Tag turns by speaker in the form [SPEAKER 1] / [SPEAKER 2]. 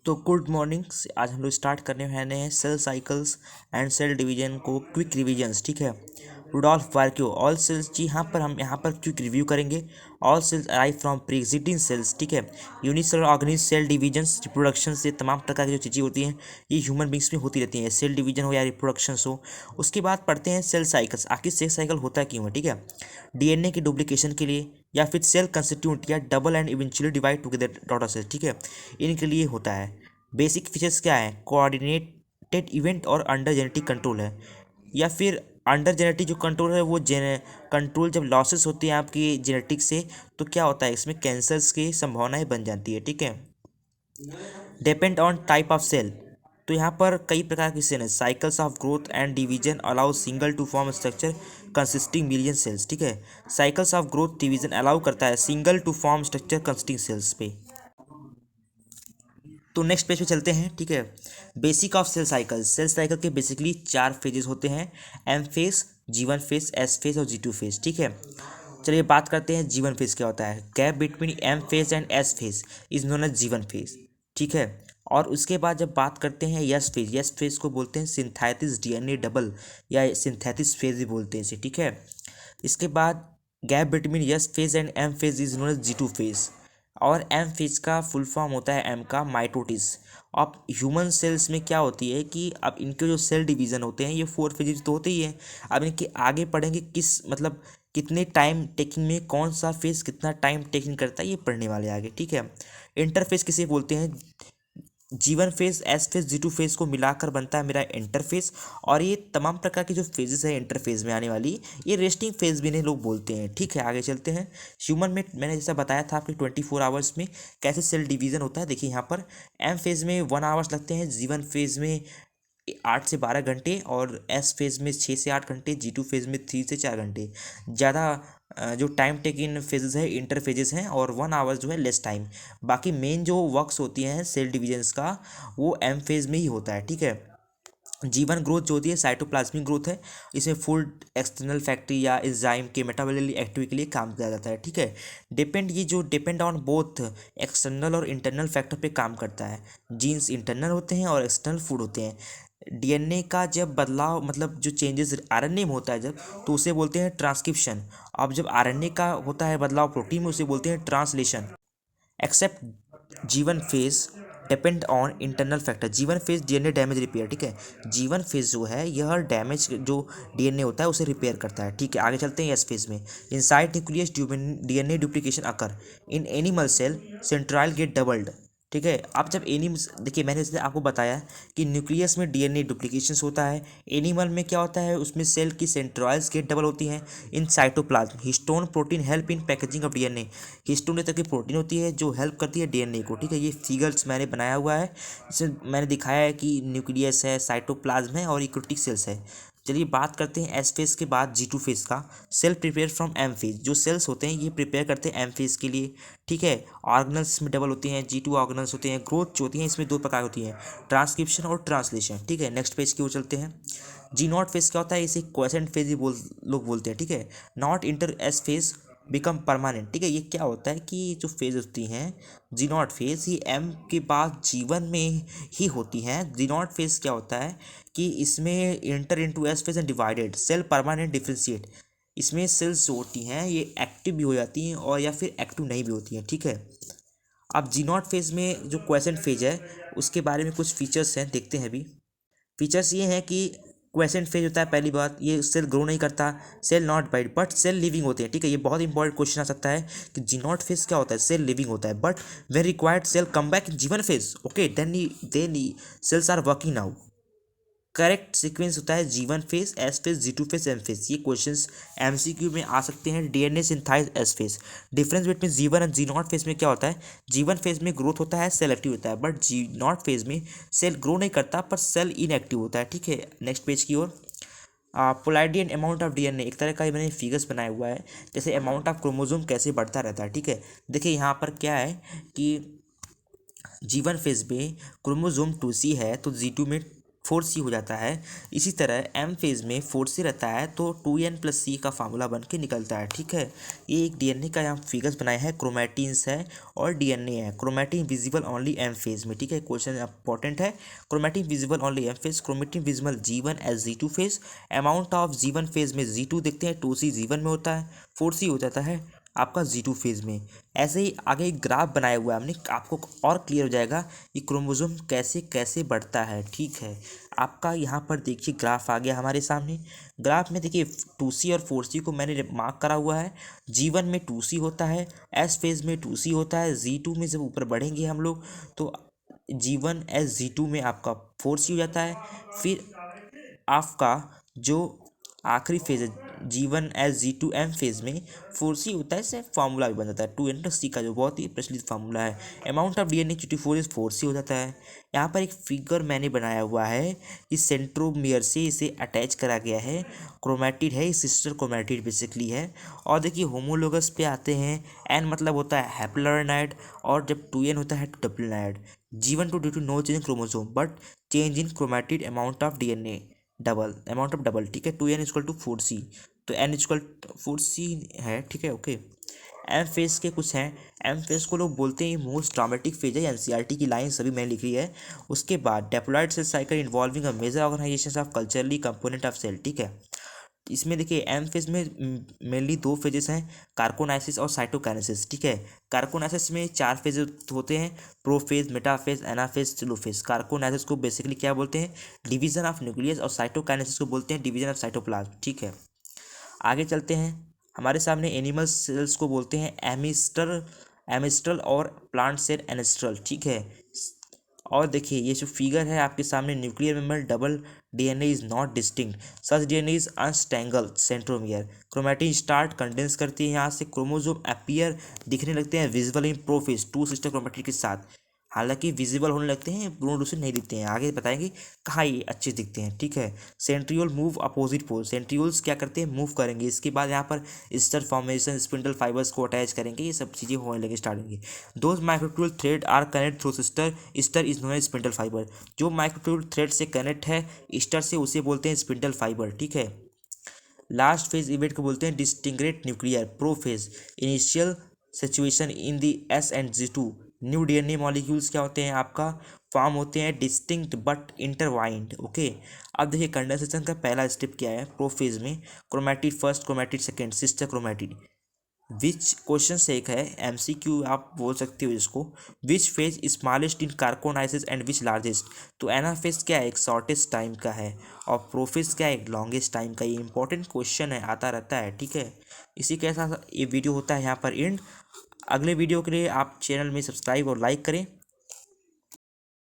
[SPEAKER 1] तो good morning. आज हम लोग स्टार्ट करने वाले हैं cell cycles and cell division को क्विक रिवीजन्स। ठीक है। रुडोल्फ वार्क्यो ऑल सेल्स, जी हम यहाँ पर क्विक रिव्यू करेंगे। All cells arrive from pre existing cells. ठीक है। Unicellular organism, cell divisions, reproduction से तमाम प्रकार की जो चीज़ें होती हैं ये ह्यूमन बींग्स में होती रहती हैं, सेल डिवीजन हो या रिप्रोडक्शन हो। उसके बाद पढ़ते हैं सेल साइकिल्स, आखिर सेल साइकिल होता क्यों है। ठीक है। डीएनए की डुप्लीकेशन के लिए, या फिर सेल कंस्टिट्यूट या double and eventually divide together daughter cell. ठीक है। इनके लिए होता है। बेसिक फीचर्स क्या है, कोऑर्डिनेटेड इवेंट और अंडर जेनेटिक कंट्रोल है, या फिर अंडर जेनेटिक जो कंट्रोल है वो कंट्रोल जब लॉसेस होती है आपकी जेनेटिक से तो क्या होता है, इसमें कैंसर्स की संभावनाएं बन जाती है। ठीक है। Depend on type of cell, तो यहाँ पर कई प्रकार की सेल हैं। Cycles of growth and division allow single to form structure consisting million cells. ठीक है। Cycles of growth division allow करता है single to form structure consisting cells पे। तो नेक्स्ट पेज पे चलते हैं। ठीक है। Basic of cell cycle, cell cycle के बेसिकली 4 फेजेस होते हैं, M phase, G1 phase, S phase और G2 फेज। ठीक है। चलिए बात करते हैं G1 फेज क्या होता है। Gap between M phase and S phase is known as G1 phase. ठीक है। और उसके बाद जब बात करते हैं यस फेज को बोलते हैं सिंथेसिस डीएनए डबल या सिंथेसिस फेज भी बोलते हैं इसे। ठीक है। इसके बाद gap between S phase and M phase is known as G2 phase. और एम फेज का फुल फॉर्म होता है एम का माइटोटिस। अब ह्यूमन सेल्स में क्या होती है कि अब इनके जो सेल डिवीज़न होते हैं ये 4 फेजेस तो होते ही हैं। अब इनके आगे पढ़ेंगे किस मतलब कितने टाइम टेकिंग में कौन सा फेज कितना टाइम टेकिंग करता है ये पढ़ने वाले आगे। ठीक है। इंटरफेस किसे बोलते हैं, G1 phase, S phase, G2 phase को मिलाकर बनता है मेरा इंटरफेस। और ये तमाम प्रकार की जो फेजेस है इंटरफेज में आने वाली ये रेस्टिंग फेज भी इन्हें लोग बोलते हैं। ठीक है। आगे चलते हैं। ह्यूमन में मैंने जैसा बताया था आपके 24 आवर्स में कैसे सेल डिवीजन होता है। देखिए यहाँ पर एम फेज में 1 आवर्स लगते हैं, G1 फेज में 8 से 12 घंटे, और एस फेज में 6 से 8 घंटे, G2 फेज में 3 से 4 घंटे। ज़्यादा जो टाइम टेक इन फेजेस है इंटर फेजेस हैं, और 1 आवर्स जो है लेस टाइम। बाकी मेन जो वर्क्स होती हैं सेल डिविजन्स का वो एम फेज में ही होता है। ठीक है। G1 ग्रोथ जो होती है साइटोप्लाज्मिक ग्रोथ है, इसमें फुल एक्सटर्नल फैक्ट्री या एंजाइम के मेटाबॉलिक एक्टिविटी के लिए काम किया जाता है। ठीक है। डिपेंड ऑन बोथ एक्सटर्नल और इंटरनल फैक्टर पे काम करता है। जीन्स इंटरनल होते हैं और एक्सटर्नल फूड होते हैं। डीएनए का जब बदलाव मतलब जो चेंजेस आरएनए में होता है जब, तो उसे बोलते हैं ट्रांसक्रिप्शन। अब जब आरएनए का होता है बदलाव प्रोटीन में उसे बोलते हैं translation. Except G1 phase depend on internal factor. G1 phase DNA damage repair. ठीक है। G1 फेज जो है यह डैमेज जो डीएनए होता है उसे रिपेयर करता है। ठीक है। आगे चलते हैं एस फेज में। Inside nucleus DNA duplication occur in animal cell, centriole get doubled. ठीक है। अब जब एनिमल्स देखिए मैंने जैसे आपको बताया कि न्यूक्लियस में डीएनए डुप्लीकेशन होता है, एनिमल में क्या होता है उसमें सेल की सेंट्रॉइड्स गेट डबल होती हैं। In cytoplasm histone protein help in packaging of DNA, histone एक तरह की प्रोटीन होती है जो हेल्प करती है डीएनए को। ठीक है। ये फिगर्स मैंने बनाया हुआ है, इसमें मैंने दिखाया है कि न्यूक्लियस है, साइटोप्लाज्म है और यूकेरियोटिक सेल्स है। चलिए बात करते हैं एस फेज के बाद G2 फेज का। Cell prepare from M phase, जो सेल्स होते हैं ये प्रिपेयर करते हैं एम फेज के लिए। ठीक है। ऑर्गेनल्स में डबल होती हैं, G2 ऑर्गेनल्स होते हैं। ग्रोथ जो होती है इसमें 2 प्रकार होती हैं, ट्रांसक्रिप्शन और ट्रांसलेशन। ठीक है। नेक्स्ट पेज की ओर चलते हैं। G0 फेज क्या होता है, इसे क्वेसेंट फेज भी लोग बोलते हैं। ठीक है। Not inter S phase become permanent. ठीक है। ये क्या होता है कि जो फेज होती हैं G0 फेज ये एम के बाद G1 में ही होती हैं। G0 फेज क्या होता है कि इसमें inter into S phase and divided cell permanent differentiate, इसमें सेल्स जो होती हैं ये एक्टिव भी हो जाती हैं और या फिर एक्टिव नहीं भी होती हैं। ठीक है। अब G0 फेज में जो क्वेसेंट फेज है उसके बारे में कुछ फीचर्स हैं, देखते हैं अभी। फीचर्स ये हैं कि क्वेसेंट फेज होता है, पहली बात ये सेल ग्रो नहीं करता, cell not bite but cell living होते हैं। ठीक है। ये बहुत इंपॉर्टेंट क्वेश्चन आ सकता है कि G0 फेज क्या होता है, सेल लिविंग होता है, but when required cell come back in G1 phase, okay then cells are working now. Correct sequence होता है G1 phase, S phase, G2 phase, M phase. ये क्वेश्चंस एमसीक्यू में आ सकते हैं। DNA synthesize S phase, difference between G1 और G0 phase में क्या होता है, G1 फेज में ग्रोथ होता है, सेल एक्टिव होता है, बट G0 फेज में सेल ग्रो नहीं करता पर सेल इनएक्टिव होता है। ठीक है। नेक्स्ट पेज की ओर। Polarity and amount of DNA, एक तरह का मैंने फिगर्स बनाया हुआ है जैसे अमाउंट ऑफ क्रोमोजोम कैसे बढ़ता रहता है। ठीक है। देखिए यहाँ पर क्या है कि G1 फेज में क्रोमोजोम 2C है तो G2 में 4C हो जाता है। इसी तरह एम फेज़ में 4C रहता है तो 2n+C का फार्मूला बन के निकलता है। ठीक है, ये एक डीएनए का यहाँ फिगर्स बनाए हैं, क्रोमैटिन्स है और डीएनए है। Chromatin visible only M phase में। ठीक है, क्वेश्चन इंपॉर्टेंट है। Chromatin visible only M phase, chromatin visible G1 as G2 phase. Amount of G1 phase में G2 देखते हैं, 2C G1 में होता है, 4C हो जाता है आपका G2 फेज़ में। ऐसे ही आगे एक ग्राफ बनाया हुआ है हमने, आपको और क्लियर हो जाएगा कि क्रोमोसोम कैसे कैसे बढ़ता है। ठीक है, आपका यहाँ पर देखिए ग्राफ आ गया हमारे सामने। ग्राफ में देखिए 2C और 4C को मैंने मार्क करा हुआ है। G1 में 2C होता है, एस फेज़ में 2C होता है, G2 में जब ऊपर बढ़ेंगे हम लोग तो G1 एस G2 में आपका 4C हो जाता है। फिर आपका जो आखिरी फेज है G1 S G2 M phase में 4C होता है, इससे फार्मूला भी बन जाता है 2n+C का, जो बहुत ही प्रचलित फार्मूला है। Amount of DNA 4 is 4C हो जाता है। यहाँ पर एक फिगर मैंने बनाया हुआ है, इस सेंट्रोमियर से इसे अटैच करा गया है, क्रोमैटिड है, सिस्टर क्रोमैटिड बेसिकली है। और देखिए होमोलोगस पे आते हैं, एन मतलब होता है हैप्लोइड और जब 2n होता है तो diploid. G1 to D2 no change in chromosome but change in chromatid amount of DNA double, amount of double. ठीक है, 2n=4C, तो n=4C है। ठीक है, ओके। एम फेज के कुछ हैं, एम फेज को लोग बोलते हैं मोस्ट ड्रामेटिक फेज है, एनसीईआरटी की लाइन सभी मैंने लिख ली है। उसके बाद diploid cell cycle involving a major organisation of culturally component of cell. ठीक है, इसमें देखिए एम फेज में मेनली दो फेजेस हैं, कार्कोनाइसिस और साइटोकाइनेसिस। ठीक है, कार्कोनाइसिस में 4 फेज होते हैं, प्रोफेज, मेटाफेज, एनाफेज, टेलोफेज। कार्कोनाइसिस को बेसिकली क्या बोलते हैं, डिवीजन ऑफ न्यूक्लियस, और साइटोकाइनेसिस को बोलते हैं डिवीजन ऑफ साइटोप्लाज्म। ठीक है, आगे चलते हैं। हमारे सामने एनिमल सेल्स को बोलते हैं एमिस्ट्रल और प्लांट सेल एनेस्ट्रल। ठीक है, और देखिए ये जो फिगर है आपके सामने, nuclear member double DNA is not distinct, such DNA is untangled centromere. Chromatin start condense करती है, यहाँ से क्रोमोसोम अपीयर दिखने लगते हैं visible in prophase 2 sister chromatin के साथ। हालांकि विजिबल होने लगते हैं, पूर्ण रूप से नहीं दिखते हैं, आगे बताएंगे कहाँ ये अच्छे दिखते हैं। ठीक है, centriole move opposite pole, centrioles क्या करते हैं, मूव करेंगे। इसके बाद यहाँ पर स्टर फॉर्मेशन, स्पिंडल फाइबर्स को अटैच करेंगे, ये सब चीज़ें होने लगे स्टार्ट होंगी। Those microtubule thread are connect through aster, aster is known as spindle fibre. जो माइक्रोट्यूबुल थ्रेड से कनेक्ट है स्टर से, उसे बोलते हैं स्पिंडल फाइबर। ठीक है, लास्ट फेज इवेंट को बोलते हैं disintegrate nuclear prophase, initial situation in the S and G2। New DNA molecules क्या होते हैं आपका, फॉर्म होते हैं डिस्टिंक्ट बट इंटरवाइंड। ओके, अब देखिए कंडेंसेशन का पहला स्टेप क्या है, प्रोफेज में chromatid first, chromatid second, sister chromatid. Which question से एक है, एमसीक्यू आप बोल सकते हो इसको, which phase smallest in karyokinesis and which largest. तो एनाफेज क्या है, एक शॉर्टेस्ट टाइम का है, और प्रोफेज क्या है, एक लॉन्गेस्ट टाइम का। ये इंपॉर्टेंट क्वेश्चन है, आता रहता है। ठीक है, इसी के साथ ये वीडियो होता है यहाँ पर एंड। अगले वीडियो के लिए आप चैनल में सब्सक्राइब और लाइक करें।